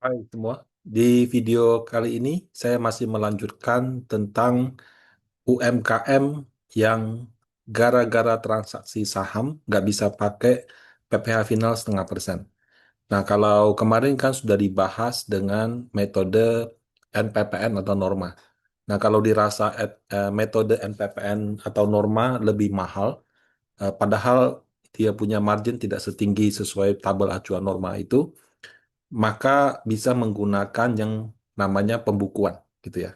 Hai semua, di video kali ini saya masih melanjutkan tentang UMKM yang gara-gara transaksi saham nggak bisa pakai PPh final 0,5%. Nah, kalau kemarin kan sudah dibahas dengan metode NPPN atau norma. Nah, kalau dirasa metode NPPN atau norma lebih mahal, padahal dia punya margin tidak setinggi sesuai tabel acuan norma itu, maka bisa menggunakan yang namanya pembukuan gitu ya.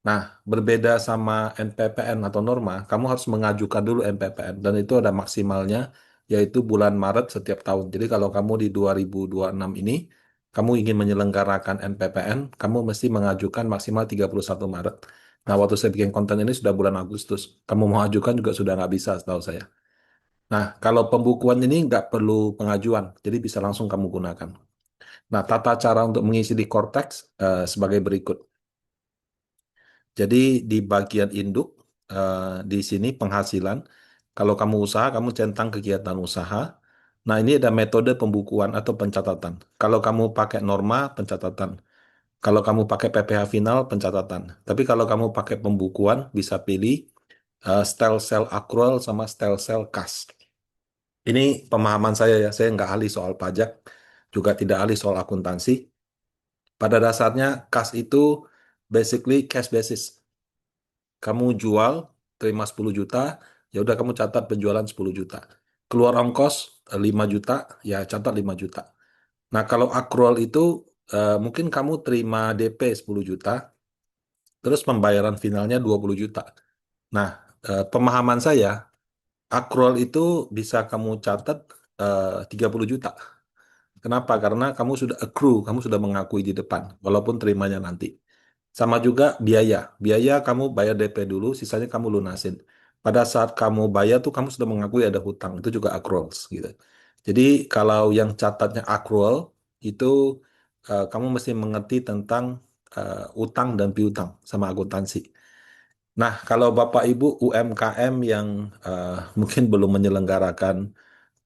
Nah, berbeda sama NPPN atau norma, kamu harus mengajukan dulu NPPN dan itu ada maksimalnya yaitu bulan Maret setiap tahun. Jadi kalau kamu di 2026 ini kamu ingin menyelenggarakan NPPN, kamu mesti mengajukan maksimal 31 Maret. Nah, waktu saya bikin konten ini sudah bulan Agustus. Kamu mau ajukan juga sudah nggak bisa setahu saya. Nah, kalau pembukuan ini nggak perlu pengajuan, jadi bisa langsung kamu gunakan. Nah, tata cara untuk mengisi di Cortex sebagai berikut. Jadi di bagian induk, di sini penghasilan, kalau kamu usaha, kamu centang kegiatan usaha. Nah, ini ada metode pembukuan atau pencatatan. Kalau kamu pakai norma, pencatatan. Kalau kamu pakai PPh final, pencatatan. Tapi kalau kamu pakai pembukuan, bisa pilih style sell accrual sama style sell cash. Ini pemahaman saya ya, saya nggak ahli soal pajak, juga tidak ahli soal akuntansi. Pada dasarnya, kas itu basically cash basis. Kamu jual, terima 10 juta, ya udah kamu catat penjualan 10 juta. Keluar ongkos 5 juta, ya catat 5 juta. Nah, kalau accrual itu mungkin kamu terima DP 10 juta, terus pembayaran finalnya 20 juta. Nah, pemahaman saya, accrual itu bisa kamu catat 30 juta. Kenapa? Karena kamu sudah accrue, kamu sudah mengakui di depan, walaupun terimanya nanti. Sama juga biaya. Biaya kamu bayar DP dulu, sisanya kamu lunasin. Pada saat kamu bayar tuh kamu sudah mengakui ada hutang, itu juga accruals gitu. Jadi kalau yang catatnya accrual itu kamu mesti mengerti tentang utang dan piutang sama akuntansi. Nah, kalau Bapak Ibu UMKM yang mungkin belum menyelenggarakan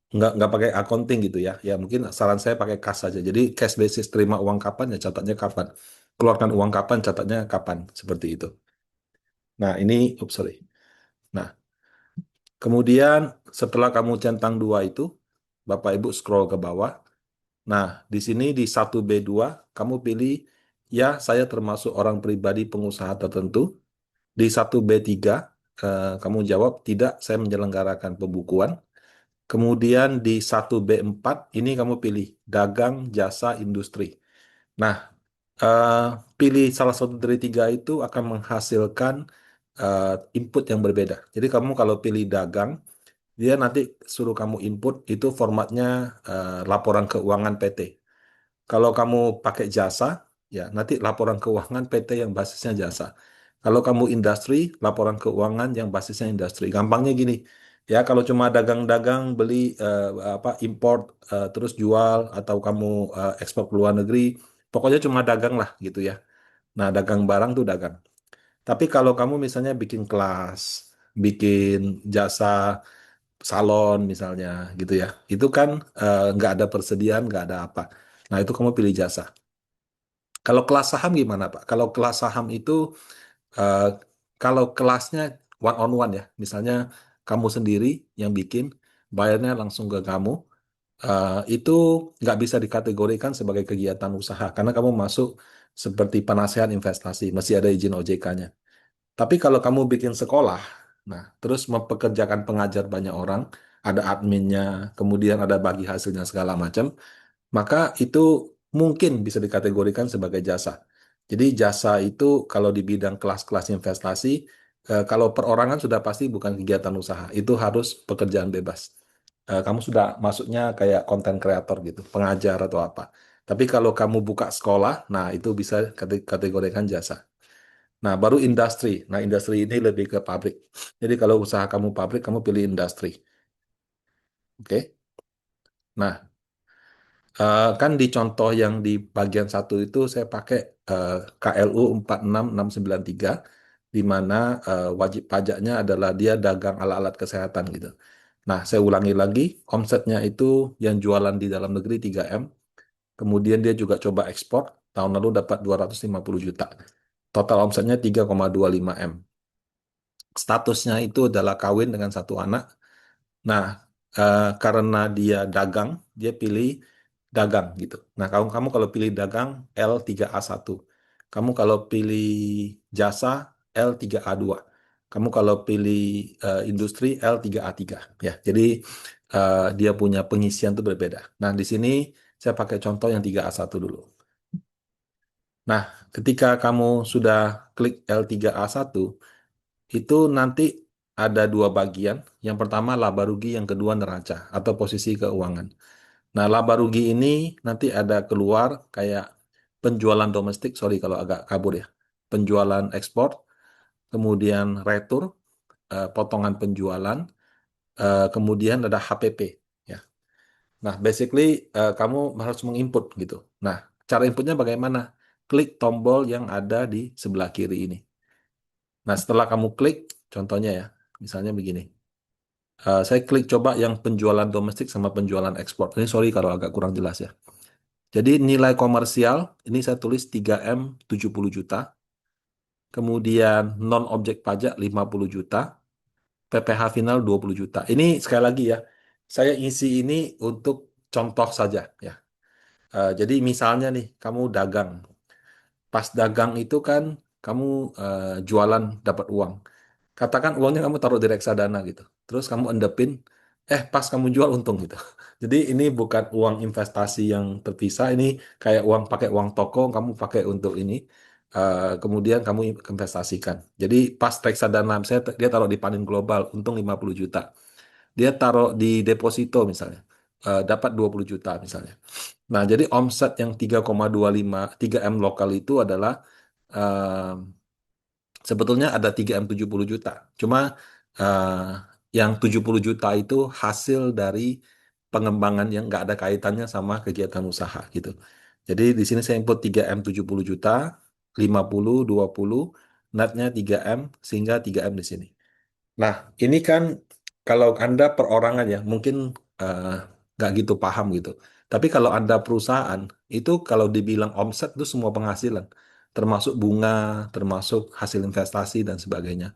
nggak pakai accounting gitu ya, ya mungkin saran saya pakai kas saja. Jadi cash basis terima uang kapan ya catatnya kapan, keluarkan uang kapan catatnya kapan seperti itu. Nah ini, oops, sorry. Nah kemudian setelah kamu centang dua itu, Bapak Ibu scroll ke bawah. Nah di sini di 1B2 kamu pilih ya saya termasuk orang pribadi pengusaha tertentu. Di 1B3 kamu jawab tidak saya menyelenggarakan pembukuan. Kemudian di 1B4 ini kamu pilih dagang, jasa, industri. Nah, eh, pilih salah satu dari tiga itu akan menghasilkan eh, input yang berbeda. Jadi kamu kalau pilih dagang, dia nanti suruh kamu input itu formatnya laporan keuangan PT. Kalau kamu pakai jasa, ya nanti laporan keuangan PT yang basisnya jasa. Kalau kamu industri, laporan keuangan yang basisnya industri. Gampangnya gini, ya kalau cuma dagang-dagang beli apa import terus jual atau kamu ekspor ke luar negeri, pokoknya cuma dagang lah gitu ya. Nah, dagang barang tuh dagang. Tapi kalau kamu misalnya bikin kelas, bikin jasa salon misalnya gitu ya, itu kan nggak ada persediaan, nggak ada apa. Nah, itu kamu pilih jasa. Kalau kelas saham gimana, Pak? Kalau kelas saham itu, eh, kalau kelasnya one on one ya, misalnya kamu sendiri yang bikin, bayarnya langsung ke kamu, itu nggak bisa dikategorikan sebagai kegiatan usaha karena kamu masuk seperti penasehat investasi, masih ada izin OJK-nya. Tapi kalau kamu bikin sekolah, nah terus mempekerjakan pengajar banyak orang, ada adminnya, kemudian ada bagi hasilnya segala macam, maka itu mungkin bisa dikategorikan sebagai jasa. Jadi jasa itu kalau di bidang kelas-kelas investasi, kalau perorangan sudah pasti bukan kegiatan usaha, itu harus pekerjaan bebas. Kamu sudah masuknya kayak konten kreator gitu, pengajar atau apa. Tapi kalau kamu buka sekolah, nah itu bisa kategorikan jasa. Nah, baru industri. Nah, industri ini lebih ke pabrik. Jadi kalau usaha kamu pabrik, kamu pilih industri. Oke. Nah, kan di contoh yang di bagian satu itu saya pakai KLU 46693, di mana wajib pajaknya adalah dia dagang alat-alat kesehatan gitu. Nah, saya ulangi lagi, omsetnya itu yang jualan di dalam negeri 3M, Kemudian dia juga coba ekspor, tahun lalu dapat 250 juta. Total omsetnya 3,25 M. Statusnya itu adalah kawin dengan satu anak. Nah, karena dia dagang, dia pilih dagang gitu. Nah, kamu kalau pilih dagang L3A1. Kamu kalau pilih jasa L3A2. Kamu kalau pilih industri L3A3 ya. Jadi dia punya pengisian itu berbeda. Nah, di sini saya pakai contoh yang 3A1 dulu. Nah, ketika kamu sudah klik L3A1, itu nanti ada dua bagian. Yang pertama laba rugi, yang kedua neraca atau posisi keuangan. Nah, laba rugi ini nanti ada keluar kayak penjualan domestik, sorry kalau agak kabur ya. Penjualan ekspor, kemudian retur, potongan penjualan, kemudian ada HPP. Ya. Nah, basically kamu harus menginput gitu. Nah, cara inputnya bagaimana? Klik tombol yang ada di sebelah kiri ini. Nah, setelah kamu klik, contohnya ya, misalnya begini. Saya klik coba yang penjualan domestik sama penjualan ekspor. Ini sorry kalau agak kurang jelas ya. Jadi nilai komersial, ini saya tulis 3M 70 juta. Kemudian non-objek pajak 50 juta. PPh final 20 juta. Ini sekali lagi ya, saya isi ini untuk contoh saja ya. Jadi misalnya nih, kamu dagang. Pas dagang itu kan kamu jualan dapat uang. Katakan uangnya kamu taruh di reksadana gitu. Terus kamu endepin, pas kamu jual untung gitu. Jadi ini bukan uang investasi yang terpisah, ini kayak uang pakai uang toko, kamu pakai untuk ini, kemudian kamu investasikan. Jadi pas reksadana, misalnya dia taruh di Panin Global, untung 50 juta. Dia taruh di deposito misalnya, dapat 20 juta misalnya. Nah, jadi omset yang 3,25, 3M lokal itu adalah eh, sebetulnya ada 3M 70 juta. Cuma eh, yang 70 juta itu hasil dari pengembangan yang nggak ada kaitannya sama kegiatan usaha gitu. Jadi di sini saya input 3M 70 juta, 50, 20, netnya 3M sehingga 3M di sini. Nah, ini kan kalau Anda perorangan ya, mungkin eh, nggak gitu paham gitu. Tapi kalau Anda perusahaan, itu kalau dibilang omset itu semua penghasilan, termasuk bunga, termasuk hasil investasi dan sebagainya.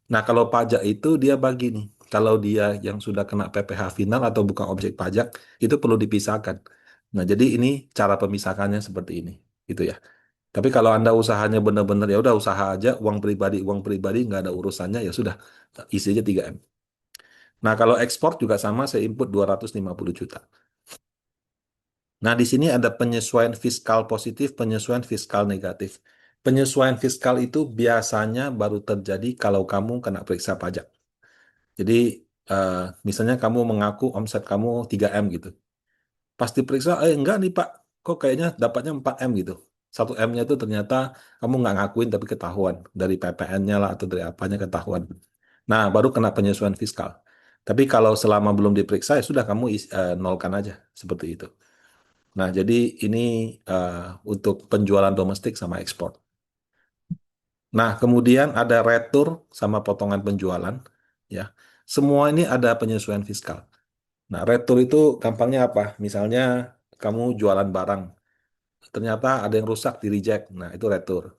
Nah, kalau pajak itu dia bagi nih. Kalau dia yang sudah kena PPh final atau bukan objek pajak, itu perlu dipisahkan. Nah, jadi ini cara pemisahkannya seperti ini, gitu ya. Tapi kalau Anda usahanya benar-benar ya udah usaha aja, uang pribadi nggak ada urusannya ya sudah isi aja 3M. Nah, kalau ekspor juga sama saya input 250 juta. Nah, di sini ada penyesuaian fiskal positif, penyesuaian fiskal negatif. Penyesuaian fiskal itu biasanya baru terjadi kalau kamu kena periksa pajak. Jadi, eh, misalnya kamu mengaku omset kamu 3M gitu. Pas diperiksa, enggak nih Pak, kok kayaknya dapatnya 4M gitu. 1M-nya itu ternyata kamu nggak ngakuin tapi ketahuan. Dari PPN-nya lah atau dari apanya ketahuan. Nah, baru kena penyesuaian fiskal. Tapi kalau selama belum diperiksa, ya sudah kamu nolkan aja. Seperti itu. Nah, jadi ini eh, untuk penjualan domestik sama ekspor. Nah, kemudian ada retur sama potongan penjualan. Ya, semua ini ada penyesuaian fiskal. Nah, retur itu gampangnya apa? Misalnya kamu jualan barang, ternyata ada yang rusak di reject. Nah, itu retur.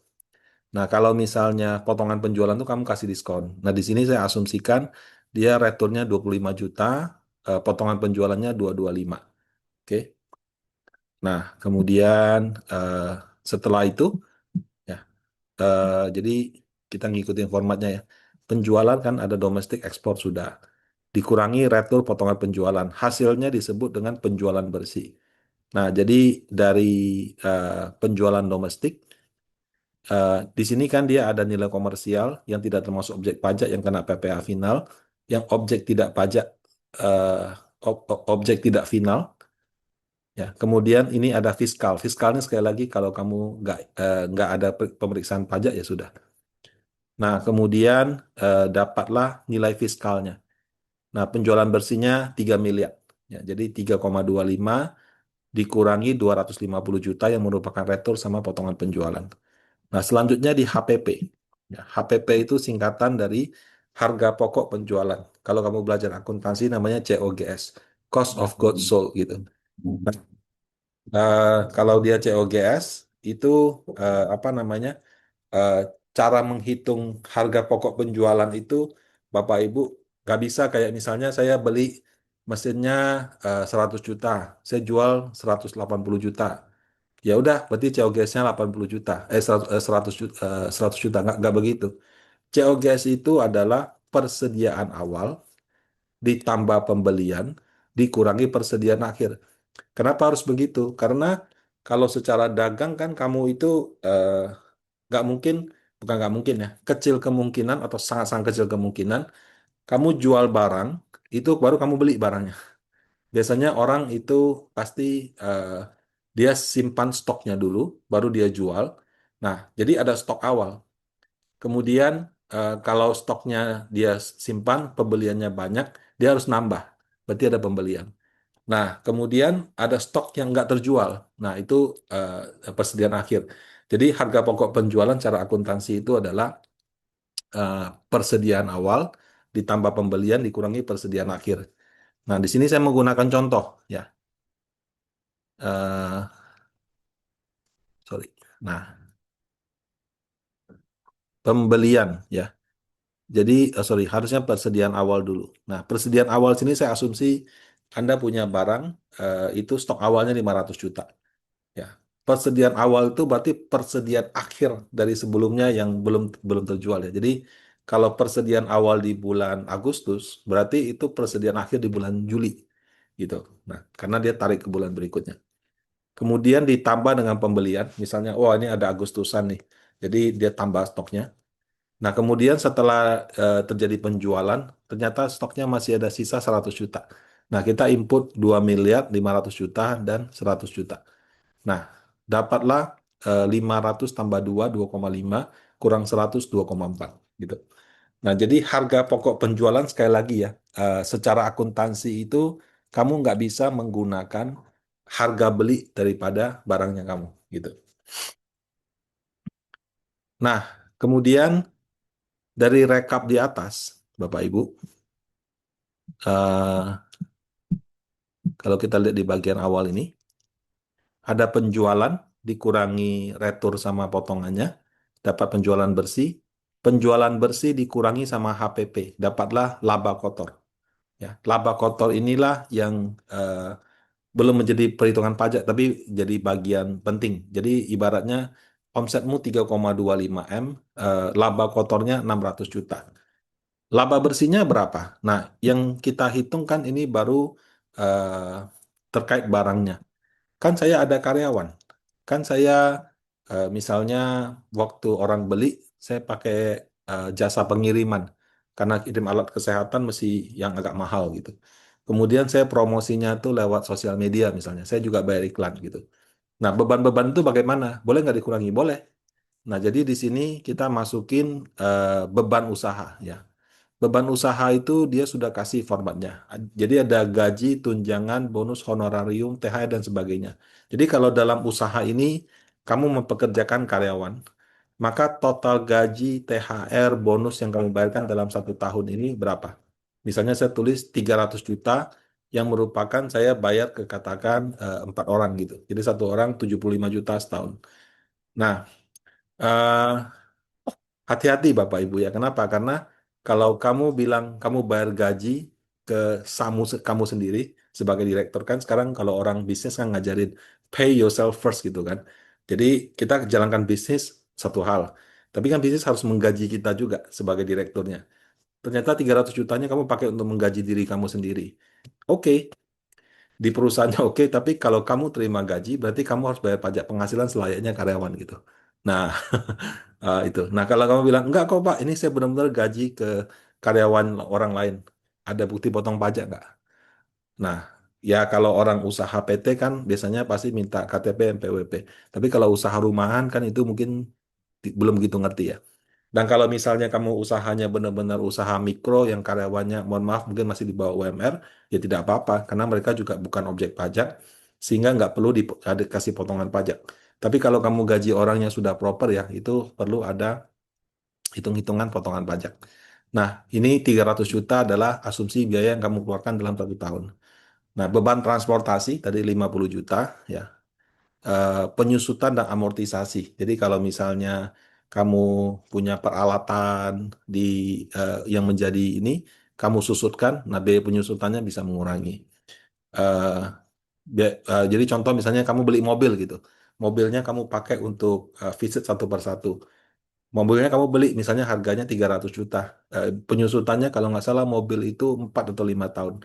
Nah, kalau misalnya potongan penjualan itu kamu kasih diskon. Nah, di sini saya asumsikan dia returnya 25 juta, potongan penjualannya 225. Oke. Nah, kemudian setelah itu ya, jadi kita ngikutin formatnya ya. Penjualan kan ada domestik, ekspor sudah. Dikurangi retur potongan penjualan. Hasilnya disebut dengan penjualan bersih. Nah, jadi dari penjualan domestik, di sini kan dia ada nilai komersial yang tidak termasuk objek pajak yang kena PPh final, yang objek tidak pajak, eh, objek tidak final, ya. Kemudian ini ada fiskal. Fiskalnya sekali lagi kalau kamu nggak ada pemeriksaan pajak ya sudah. Nah, kemudian dapatlah nilai fiskalnya. Nah, penjualan bersihnya 3 miliar. Ya, jadi 3,25 dikurangi 250 juta yang merupakan retur sama potongan penjualan. Nah, selanjutnya di HPP. Ya, HPP itu singkatan dari harga pokok penjualan. Kalau kamu belajar akuntansi namanya COGS, Cost of Goods Sold gitu. Nah, Kalau dia COGS itu apa namanya? eh, Cara menghitung harga pokok penjualan itu Bapak Ibu nggak bisa kayak misalnya saya beli mesinnya 100 juta, saya jual 180 juta. Ya udah, berarti COGS-nya 80 juta, 100 juta, 100 juta, nggak begitu. COGS itu adalah persediaan awal ditambah pembelian dikurangi persediaan akhir. Kenapa harus begitu? Karena kalau secara dagang kan kamu itu eh, nggak mungkin, bukan nggak mungkin ya, kecil kemungkinan atau sangat-sangat kecil kemungkinan kamu jual barang itu baru kamu beli barangnya. Biasanya orang itu pasti eh, dia simpan stoknya dulu, baru dia jual. Nah, jadi ada stok awal. Kemudian kalau stoknya dia simpan, pembeliannya banyak, dia harus nambah. Berarti ada pembelian. Nah, kemudian ada stok yang nggak terjual. Nah, itu persediaan akhir. Jadi harga pokok penjualan secara akuntansi itu adalah eh, persediaan awal ditambah pembelian dikurangi persediaan akhir. Nah, di sini saya menggunakan contoh ya. Eh, Sorry. Nah, pembelian ya. Jadi, sorry, harusnya persediaan awal dulu. Nah, persediaan awal sini saya asumsi Anda punya barang itu stok awalnya 500 juta. Ya, persediaan awal itu berarti persediaan akhir dari sebelumnya yang belum belum terjual ya. Jadi kalau persediaan awal di bulan Agustus, berarti itu persediaan akhir di bulan Juli gitu. Nah, karena dia tarik ke bulan berikutnya. Kemudian ditambah dengan pembelian, misalnya, oh ini ada Agustusan nih, jadi dia tambah stoknya. Nah, kemudian setelah terjadi penjualan, ternyata stoknya masih ada sisa 100 juta. Nah, kita input 2 miliar 500 juta dan 100 juta. Nah, dapatlah 500 tambah 2, 2,5, kurang 100, 2,4. Gitu. Nah, jadi harga pokok penjualan sekali lagi ya, secara akuntansi itu kamu nggak bisa menggunakan harga beli daripada barangnya kamu. Gitu. Nah, kemudian dari rekap di atas, Bapak Ibu, eh, kalau kita lihat di bagian awal ini, ada penjualan dikurangi retur sama potongannya, dapat penjualan bersih. Penjualan bersih dikurangi sama HPP, dapatlah laba kotor. Ya, laba kotor inilah yang eh, belum menjadi perhitungan pajak, tapi jadi bagian penting. Jadi ibaratnya omsetmu 3,25 M, laba kotornya 600 juta. Laba bersihnya berapa? Nah, yang kita hitung kan ini baru eh, terkait barangnya. Kan saya ada karyawan. Kan saya misalnya waktu orang beli, saya pakai jasa pengiriman. Karena kirim alat kesehatan mesti yang agak mahal gitu. Kemudian saya promosinya tuh lewat sosial media misalnya. Saya juga bayar iklan gitu. Nah, beban-beban itu bagaimana? Boleh nggak dikurangi? Boleh. Nah, jadi di sini kita masukin beban usaha ya. Beban usaha itu dia sudah kasih formatnya. Jadi ada gaji, tunjangan, bonus, honorarium, THR, dan sebagainya. Jadi kalau dalam usaha ini kamu mempekerjakan karyawan, maka total gaji, THR, bonus yang kamu bayarkan dalam 1 tahun ini berapa? Misalnya saya tulis 300 juta yang merupakan saya bayar ke katakan 4 orang gitu. Jadi satu orang 75 juta setahun. Nah, eh, hati-hati Bapak Ibu ya. Kenapa? Karena kalau kamu bilang kamu bayar gaji ke kamu sendiri sebagai direktur kan sekarang kalau orang bisnis kan ngajarin pay yourself first gitu kan. Jadi kita jalankan bisnis satu hal. Tapi kan bisnis harus menggaji kita juga sebagai direkturnya. Ternyata 300 jutanya kamu pakai untuk menggaji diri kamu sendiri. Oke, di perusahaannya oke, tapi kalau kamu terima gaji berarti kamu harus bayar pajak penghasilan selayaknya karyawan gitu. Nah, itu. Nah, kalau kamu bilang, enggak kok Pak, ini saya benar-benar gaji ke karyawan orang lain. Ada bukti potong pajak nggak? Nah, ya kalau orang usaha PT kan biasanya pasti minta KTP, NPWP. Tapi kalau usaha rumahan kan itu mungkin belum gitu ngerti ya. Dan kalau misalnya kamu usahanya benar-benar usaha mikro yang karyawannya, mohon maaf, mungkin masih di bawah UMR, ya tidak apa-apa. Karena mereka juga bukan objek pajak, sehingga nggak perlu dikasih potongan pajak. Tapi kalau kamu gaji orang yang sudah proper ya, itu perlu ada hitung-hitungan potongan pajak. Nah, ini 300 juta adalah asumsi biaya yang kamu keluarkan dalam 1 tahun. Nah, beban transportasi tadi 50 juta ya. penyusutan dan amortisasi. Jadi kalau misalnya kamu punya peralatan di yang menjadi ini, kamu susutkan, nah biaya penyusutannya bisa mengurangi. Eh, jadi contoh misalnya kamu beli mobil gitu, mobilnya kamu pakai untuk visit satu persatu. Mobilnya kamu beli misalnya harganya 300 juta. Penyusutannya kalau nggak salah mobil itu 4 atau 5 tahun.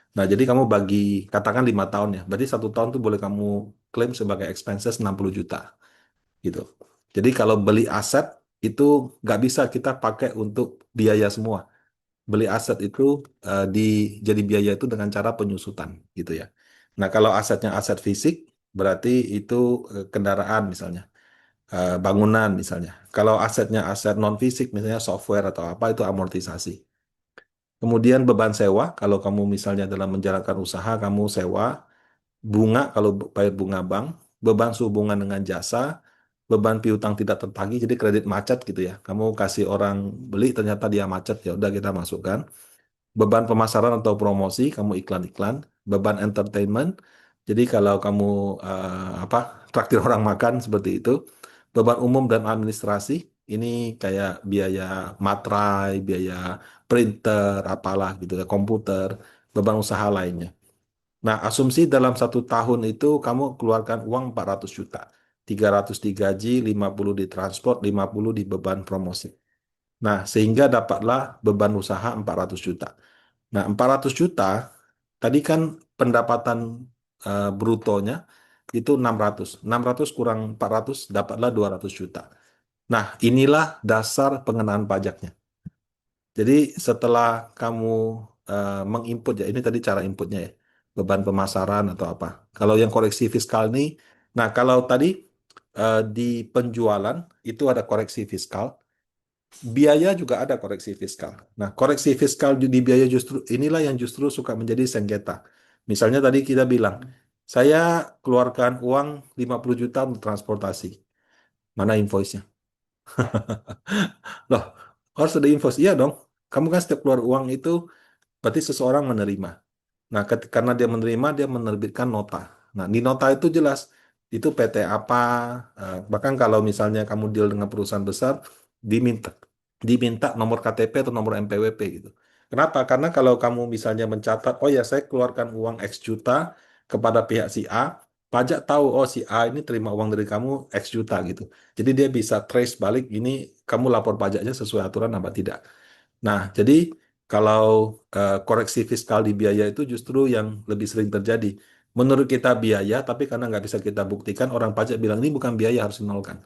Nah, jadi kamu bagi, katakan 5 tahun ya. Berarti 1 tahun tuh boleh kamu klaim sebagai expenses 60 juta gitu. Jadi kalau beli aset itu nggak bisa kita pakai untuk biaya semua. Beli aset itu di jadi biaya itu dengan cara penyusutan gitu ya. Nah, kalau asetnya aset fisik berarti itu kendaraan misalnya, bangunan misalnya. Kalau asetnya aset non fisik misalnya software atau apa itu amortisasi. Kemudian beban sewa, kalau kamu misalnya dalam menjalankan usaha kamu sewa, bunga kalau bayar bunga bank, beban sehubungan dengan jasa, beban piutang tidak tertagih, jadi kredit macet gitu ya. Kamu kasih orang beli ternyata dia macet, ya udah kita masukkan. Beban pemasaran atau promosi, kamu iklan-iklan. Beban entertainment, jadi kalau kamu apa traktir orang makan seperti itu. Beban umum dan administrasi, ini kayak biaya materai, biaya printer, apalah gitu ya, komputer, beban usaha lainnya. Nah, asumsi dalam 1 tahun itu kamu keluarkan uang 400 juta. 300 di gaji, 50 di transport, 50 di beban promosi. Nah, sehingga dapatlah beban usaha 400 juta. Nah, 400 juta, tadi kan pendapatan brutonya itu 600. 600 kurang 400, dapatlah 200 juta. Nah, inilah dasar pengenaan pajaknya. Jadi setelah kamu menginput ya, ini tadi cara inputnya ya, beban pemasaran atau apa. Kalau yang koreksi fiskal ini, nah kalau tadi di penjualan itu ada koreksi fiskal, biaya juga ada koreksi fiskal. Nah, koreksi fiskal di biaya justru inilah yang justru suka menjadi sengketa. Misalnya tadi kita bilang, saya keluarkan uang 50 juta untuk transportasi. Mana invoice-nya? Loh, harus ada invoice. Iya dong. Kamu kan setiap keluar uang itu berarti seseorang menerima. Nah, karena dia menerima, dia menerbitkan nota. Nah, di nota itu jelas itu PT apa. Bahkan kalau misalnya kamu deal dengan perusahaan besar, diminta diminta nomor KTP atau nomor NPWP gitu. Kenapa? Karena kalau kamu misalnya mencatat, oh ya saya keluarkan uang X juta kepada pihak si A, pajak tahu oh si A ini terima uang dari kamu X juta gitu. Jadi dia bisa trace balik ini kamu lapor pajaknya sesuai aturan apa tidak. Nah, jadi kalau koreksi fiskal di biaya itu justru yang lebih sering terjadi. Menurut kita biaya, tapi karena nggak bisa kita buktikan, orang pajak bilang ini bukan biaya harus dinolkan.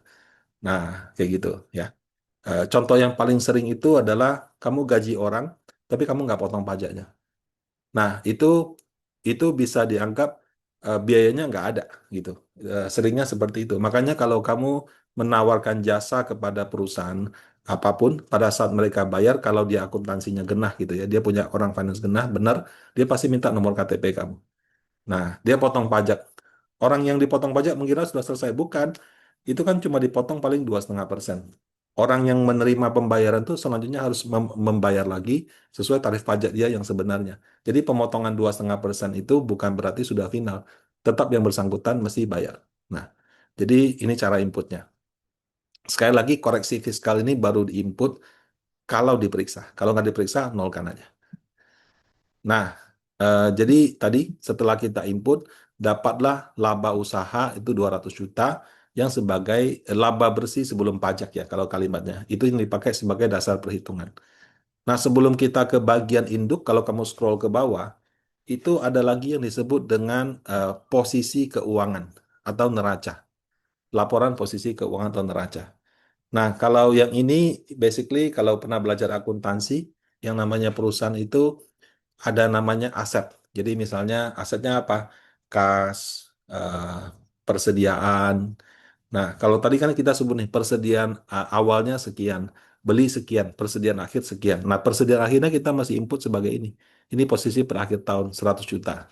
Nah, kayak gitu ya. Contoh yang paling sering itu adalah kamu gaji orang, tapi kamu nggak potong pajaknya. Nah, itu bisa dianggap biayanya nggak ada gitu. Seringnya seperti itu. Makanya kalau kamu menawarkan jasa kepada perusahaan apapun, pada saat mereka bayar, kalau dia akuntansinya genah gitu ya, dia punya orang finance genah, benar, dia pasti minta nomor KTP kamu. Nah, dia potong pajak. Orang yang dipotong pajak mengira sudah selesai. Bukan. Itu kan cuma dipotong paling 2,5%. Orang yang menerima pembayaran itu selanjutnya harus membayar lagi sesuai tarif pajak dia yang sebenarnya. Jadi pemotongan 2,5% itu bukan berarti sudah final. Tetap yang bersangkutan mesti bayar. Nah, jadi ini cara inputnya. Sekali lagi koreksi fiskal ini baru diinput kalau diperiksa. Kalau nggak diperiksa, nolkan aja. Nah, jadi tadi setelah kita input, dapatlah laba usaha itu 200 juta yang sebagai laba bersih sebelum pajak ya kalau kalimatnya. Itu yang dipakai sebagai dasar perhitungan. Nah, sebelum kita ke bagian induk, kalau kamu scroll ke bawah, itu ada lagi yang disebut dengan posisi keuangan atau neraca. Laporan posisi keuangan atau neraca. Nah, kalau yang ini basically kalau pernah belajar akuntansi, yang namanya perusahaan itu ada namanya aset. Jadi misalnya asetnya apa? Kas, eh, persediaan. Nah, kalau tadi kan kita sebut nih persediaan awalnya sekian, beli sekian, persediaan akhir sekian. Nah, persediaan akhirnya kita masih input sebagai ini. Ini posisi per akhir tahun 100 juta.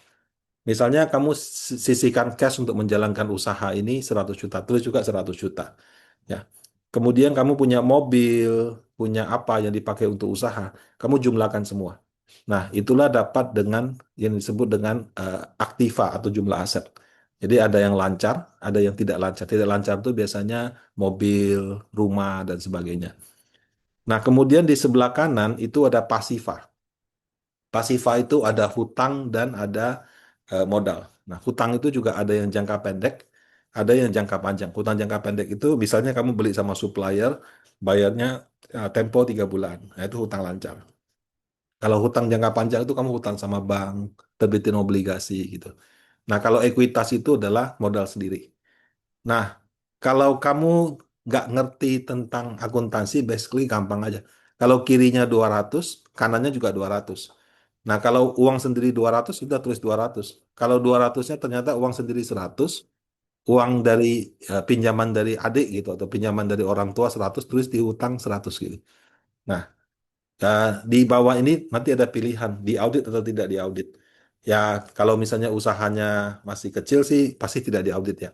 Misalnya kamu sisihkan cash untuk menjalankan usaha ini 100 juta, tulis juga 100 juta. Ya. Kemudian kamu punya mobil, punya apa yang dipakai untuk usaha, kamu jumlahkan semua. Nah, itulah dapat dengan yang disebut dengan aktiva atau jumlah aset. Jadi ada yang lancar, ada yang tidak lancar. Tidak lancar itu biasanya mobil, rumah, dan sebagainya. Nah, kemudian di sebelah kanan itu ada pasifa. Pasifa itu ada hutang dan ada modal. Nah, hutang itu juga ada yang jangka pendek, ada yang jangka panjang. Hutang jangka pendek itu misalnya kamu beli sama supplier, bayarnya tempo 3 bulan. Nah, itu hutang lancar. Kalau hutang jangka panjang itu kamu hutang sama bank, terbitin obligasi gitu. Nah, kalau ekuitas itu adalah modal sendiri. Nah, kalau kamu nggak ngerti tentang akuntansi, basically gampang aja. Kalau kirinya 200, kanannya juga 200. Nah, kalau uang sendiri 200, sudah tulis 200. Kalau 200-nya ternyata uang sendiri 100, uang dari pinjaman dari adik gitu, atau pinjaman dari orang tua 100, tulis di utang 100 gitu. Nah, di bawah ini nanti ada pilihan, diaudit atau tidak diaudit. Ya, kalau misalnya usahanya masih kecil sih, pasti tidak diaudit ya.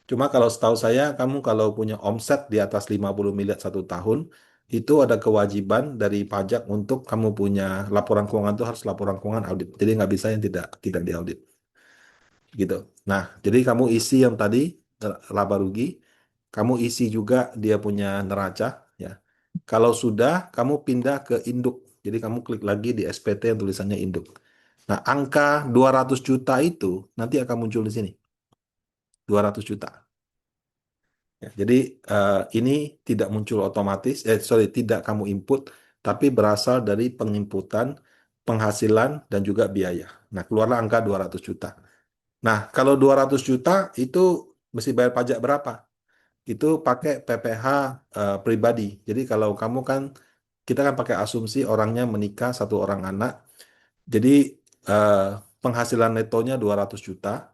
Cuma kalau setahu saya, kamu kalau punya omset di atas 50 miliar 1 tahun, itu ada kewajiban dari pajak untuk kamu punya laporan keuangan itu harus laporan keuangan audit. Jadi nggak bisa yang tidak diaudit gitu. Nah, jadi kamu isi yang tadi laba rugi, kamu isi juga dia punya neraca ya. Kalau sudah, kamu pindah ke induk. Jadi kamu klik lagi di SPT yang tulisannya induk. Nah, angka 200 juta itu nanti akan muncul di sini. 200 juta. Ya, jadi ini tidak muncul otomatis, sorry, tidak kamu input, tapi berasal dari penginputan penghasilan dan juga biaya. Nah, keluarlah angka 200 juta. Nah, kalau 200 juta itu mesti bayar pajak berapa? Itu pakai PPh pribadi. Jadi kalau kamu kan, kita kan pakai asumsi orangnya menikah 1 orang anak. Jadi eh, penghasilan netonya 200 juta.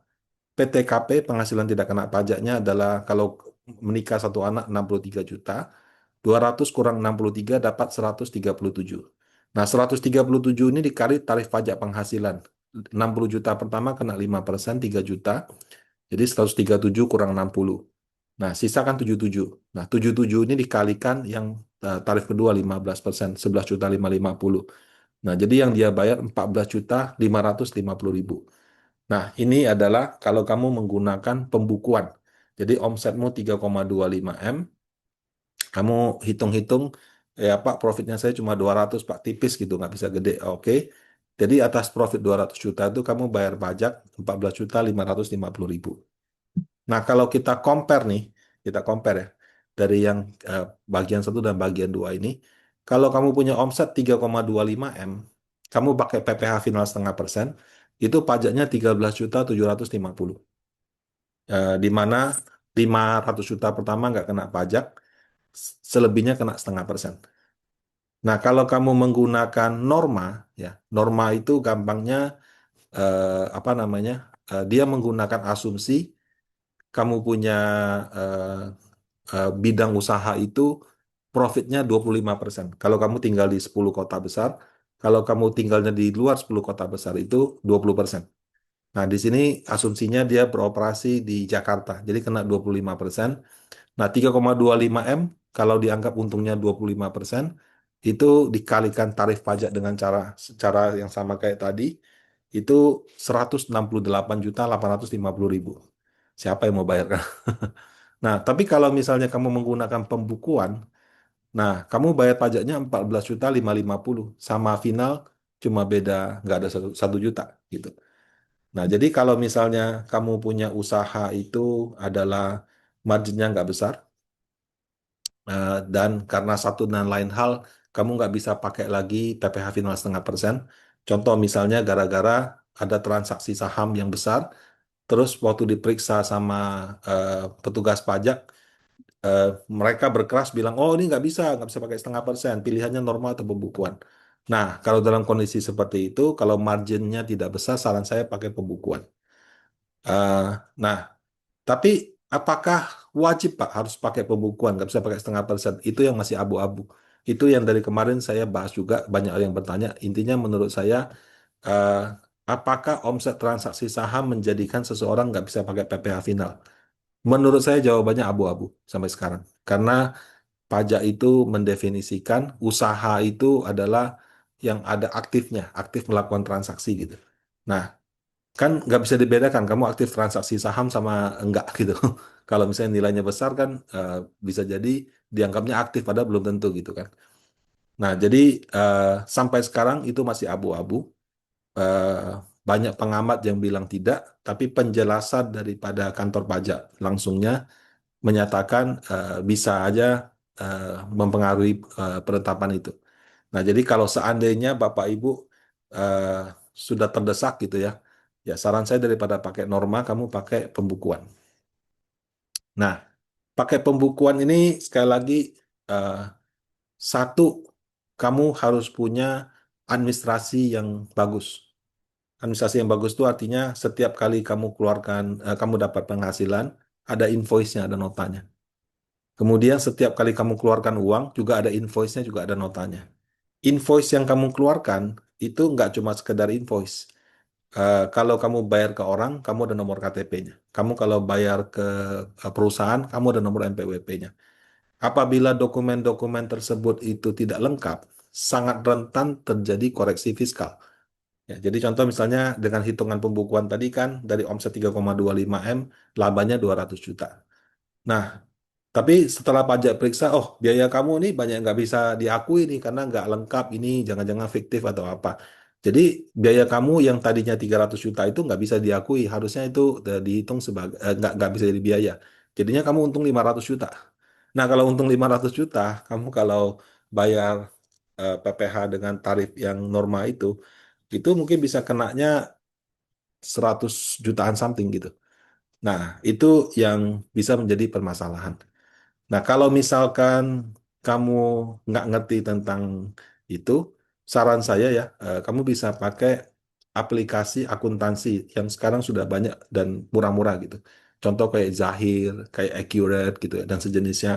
PTKP penghasilan tidak kena pajaknya adalah kalau menikah 1 anak 63 juta. 200 kurang 63 dapat 137. Nah, 137 ini dikali tarif pajak penghasilan. 60 juta pertama kena 5%, 3 juta. Jadi 137 kurang 60. Nah, sisa kan 77. Nah, 77 ini dikalikan yang tarif kedua 15%, 11 juta 550. Nah, jadi yang dia bayar 14 juta 550 ribu. Nah, ini adalah kalau kamu menggunakan pembukuan. Jadi omsetmu 3,25 M, kamu hitung-hitung, ya Pak, profitnya saya cuma 200 Pak, tipis gitu, nggak bisa gede. Oke. Jadi atas profit 200 juta itu kamu bayar pajak 14 juta 550 ribu. Nah, kalau kita compare nih, kita compare ya, dari yang eh, bagian satu dan bagian dua ini, kalau kamu punya omset 3,25 M, kamu pakai PPh final 0,5%, itu pajaknya 13 juta 750. Di mana 500 juta pertama nggak kena pajak, selebihnya kena 0,5%. Nah, kalau kamu menggunakan norma, ya, norma itu gampangnya apa namanya? Dia menggunakan asumsi kamu punya eh, bidang usaha itu profitnya 25%. Kalau kamu tinggal di 10 kota besar, kalau kamu tinggalnya di luar 10 kota besar itu 20%. Nah, di sini asumsinya dia beroperasi di Jakarta, jadi kena 25%. Nah, 3,25 M kalau dianggap untungnya 25%, itu dikalikan tarif pajak dengan cara yang sama kayak tadi, itu 168.850.000. Siapa yang mau bayar? Nah, tapi kalau misalnya kamu menggunakan pembukuan, nah, kamu bayar pajaknya 14.550 sama final cuma beda nggak ada 1 juta gitu. Nah, jadi kalau misalnya kamu punya usaha itu adalah marginnya nggak besar, dan karena satu dan lain hal kamu nggak bisa pakai lagi PPh final 0,5%. Contoh misalnya gara-gara ada transaksi saham yang besar, terus waktu diperiksa sama petugas pajak, eh, mereka berkeras bilang, oh ini nggak bisa pakai 0,5%, pilihannya normal atau pembukuan. Nah, kalau dalam kondisi seperti itu, kalau marginnya tidak besar, saran saya pakai pembukuan. Eh, nah, tapi apakah wajib Pak harus pakai pembukuan, nggak bisa pakai 0,5%? Itu yang masih abu-abu. Itu yang dari kemarin saya bahas juga, banyak orang yang bertanya. Intinya menurut saya, eh, apakah omset transaksi saham menjadikan seseorang nggak bisa pakai PPh final? Menurut saya jawabannya abu-abu sampai sekarang. Karena pajak itu mendefinisikan usaha itu adalah yang ada aktifnya, aktif melakukan transaksi gitu. Nah, Kan nggak bisa dibedakan kamu aktif transaksi saham sama enggak gitu. Kalau misalnya nilainya besar kan bisa jadi dianggapnya aktif padahal belum tentu gitu kan. Nah, jadi eh, sampai sekarang itu masih abu-abu. Eh, Banyak pengamat yang bilang tidak, tapi penjelasan daripada kantor pajak langsungnya menyatakan bisa aja eh, mempengaruhi penetapan itu. Nah, jadi kalau seandainya Bapak Ibu eh, sudah terdesak gitu ya, ya saran saya daripada pakai norma, kamu pakai pembukuan. Nah, pakai pembukuan ini sekali lagi eh, satu, kamu harus punya administrasi yang bagus. Administrasi yang bagus itu artinya setiap kali kamu keluarkan, kamu dapat penghasilan, ada invoice-nya, ada notanya. Kemudian setiap kali kamu keluarkan uang, juga ada invoice-nya, juga ada notanya. Invoice yang kamu keluarkan itu nggak cuma sekedar invoice. Kalau kamu bayar ke orang, kamu ada nomor KTP-nya. Kamu kalau bayar ke perusahaan, kamu ada nomor NPWP-nya. Apabila dokumen-dokumen tersebut itu tidak lengkap, sangat rentan terjadi koreksi fiskal. Ya, jadi contoh misalnya dengan hitungan pembukuan tadi kan dari omset 3,25 M, labanya 200 juta. Nah, tapi setelah pajak periksa, oh biaya kamu ini banyak yang nggak bisa diakui nih karena nggak lengkap ini, jangan-jangan fiktif atau apa. Jadi biaya kamu yang tadinya 300 juta itu nggak bisa diakui, harusnya itu dihitung sebagai nggak bisa jadi biaya. Jadinya kamu untung 500 juta. Nah kalau untung 500 juta, kamu kalau bayar PPh dengan tarif yang normal itu mungkin bisa kenanya 100 jutaan something gitu. Nah itu yang bisa menjadi permasalahan. Nah, kalau misalkan kamu nggak ngerti tentang itu, saran saya ya, kamu bisa pakai aplikasi akuntansi yang sekarang sudah banyak dan murah-murah gitu. Contoh kayak Zahir, kayak Accurate gitu ya, dan sejenisnya.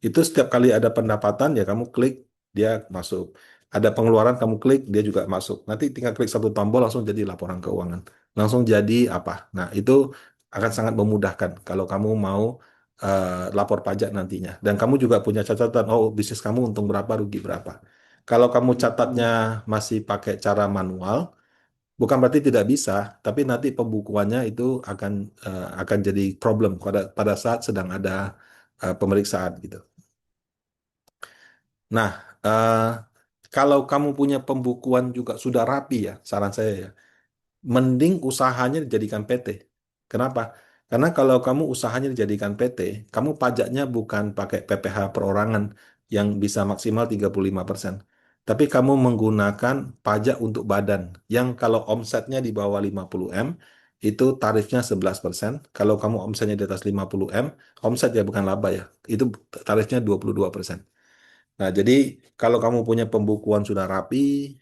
Itu setiap kali ada pendapatan ya kamu klik, dia masuk. Ada pengeluaran kamu klik, dia juga masuk. Nanti tinggal klik satu tombol langsung jadi laporan keuangan. Langsung jadi apa? Nah, itu akan sangat memudahkan kalau kamu mau lapor pajak nantinya. Dan kamu juga punya catatan, oh bisnis kamu untung berapa, rugi berapa. Kalau kamu catatnya masih pakai cara manual, bukan berarti tidak bisa, tapi nanti pembukuannya itu akan jadi problem pada saat sedang ada pemeriksaan gitu. Nah, eh, kalau kamu punya pembukuan juga sudah rapi ya, saran saya ya, mending usahanya dijadikan PT. Kenapa? Karena kalau kamu usahanya dijadikan PT, kamu pajaknya bukan pakai PPh perorangan yang bisa maksimal 35%. Tapi kamu menggunakan pajak untuk badan yang kalau omsetnya di bawah 50 M, itu tarifnya 11%. Kalau kamu omsetnya di atas 50 M, omset ya bukan laba ya, itu tarifnya 22%. Nah, jadi kalau kamu punya pembukuan sudah rapi,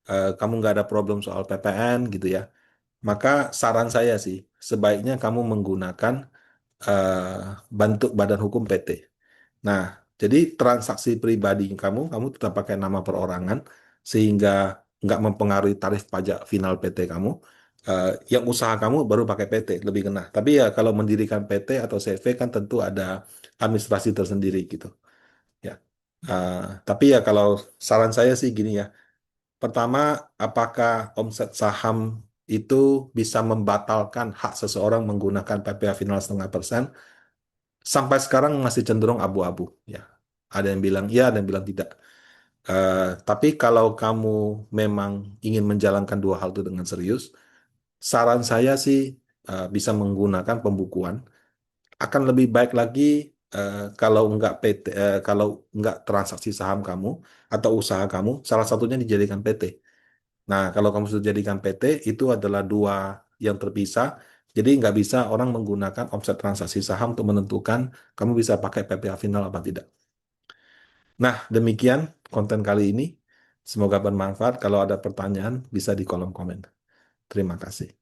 kamu nggak ada problem soal PPN gitu ya, maka saran saya sih, sebaiknya kamu menggunakan bentuk badan hukum PT. Nah, jadi transaksi pribadi kamu tetap pakai nama perorangan, sehingga nggak mempengaruhi tarif pajak final PT kamu. Yang usaha kamu baru pakai PT, lebih kena. Tapi ya kalau mendirikan PT atau CV kan tentu ada administrasi tersendiri gitu. Ya. Eh, tapi ya kalau saran saya sih gini ya. Pertama, apakah omset saham itu bisa membatalkan hak seseorang menggunakan PPh final 0,5%? Sampai sekarang masih cenderung abu-abu. Ya, ada yang bilang iya, ada yang bilang tidak. Tapi kalau kamu memang ingin menjalankan dua hal itu dengan serius, saran saya sih bisa menggunakan pembukuan. Akan lebih baik lagi kalau nggak PT, kalau nggak transaksi saham kamu atau usaha kamu, salah satunya dijadikan PT. Nah, kalau kamu sudah jadikan PT, itu adalah dua yang terpisah. Jadi nggak bisa orang menggunakan omset transaksi saham untuk menentukan kamu bisa pakai PPh final apa tidak. Nah, demikian konten kali ini. Semoga bermanfaat. Kalau ada pertanyaan, bisa di kolom komen. Terima kasih.